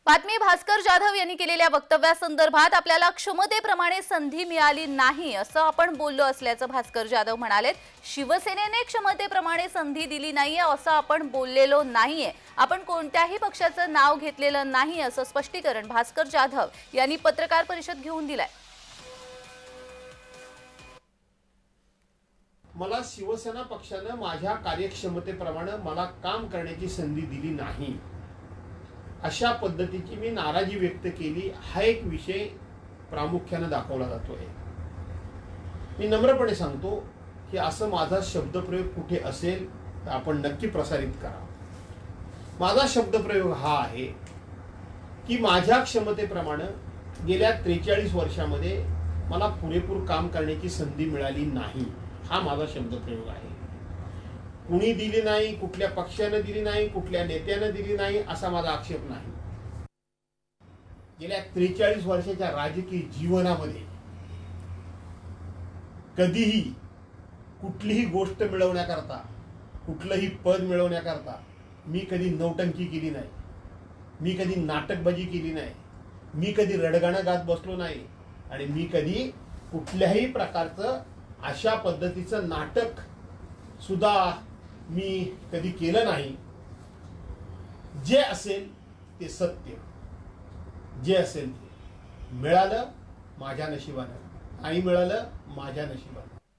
बातमी भास्कर जाधव यांनी केलेल्या वक्तव्यासंदर्भात आपल्याला क्षमतेप्रमाणे संधी मिळाली नाही असं आपण बोललो असल्याचं भास्कर जाधव म्हणाले। शिवसेनेने क्षमतेप्रमाणे संधी दिली नाहीये असं आपण बोललेलो नाहीये, आपण कोणत्याही पक्षाचं नाव घेतलेलं नाही असं स्पष्टीकरण भास्कर जाधव यांनी पत्रकार परिषद घेऊन दिलंय। मला शिवसेना पक्षाने माझ्या कार्यक्षमतेप्रमाणे मला काम करण्याची संधी दिली नाही अशा पद्धतीची मी नाराजी व्यक्त केली। हा एक विषय प्रामुख्याने दाखवला जातोय। मी नम्रपणे सांगतो की असं माझा शब्दप्रयोग कुठे असेल तर आपण नक्की प्रसारित करा। माझा शब्दप्रयोग हा आहे की माझ्या क्षमतेप्रमाणे गेल्या 43 वर्षांमध्ये मला पुरेपूर काम करण्याची संधी मिळाली नाही, हा माझा शब्दप्रयोग आहे। कुणी दिली नाही, कुठल्या पक्षाने दिली नाही, कुठल्या नेत्याने दिली नाही असा माझा आक्षेप नाही। गेल्या 43 वर्षाच्या राजकीय जीवनामध्ये कधीही कुठलीही गोष्ट मिळवण्याकरता, कुठलंही पद मिळवण्याकरता मी कधी नौटंकी केली नाही, मी कधी नाटकबाजी केली नाही, मी कधी रडगाणं गात बसलो नाही आणि मी कधी कुठल्याही प्रकारचं अशा पद्धतीचं नाटक सुद्धा मी कधी केलं नाही। जे असेल ते सत्य, जे असेल ते मिळालं माझ्या नशिबानं, आणि मिळालं माझ्या नशिबानं।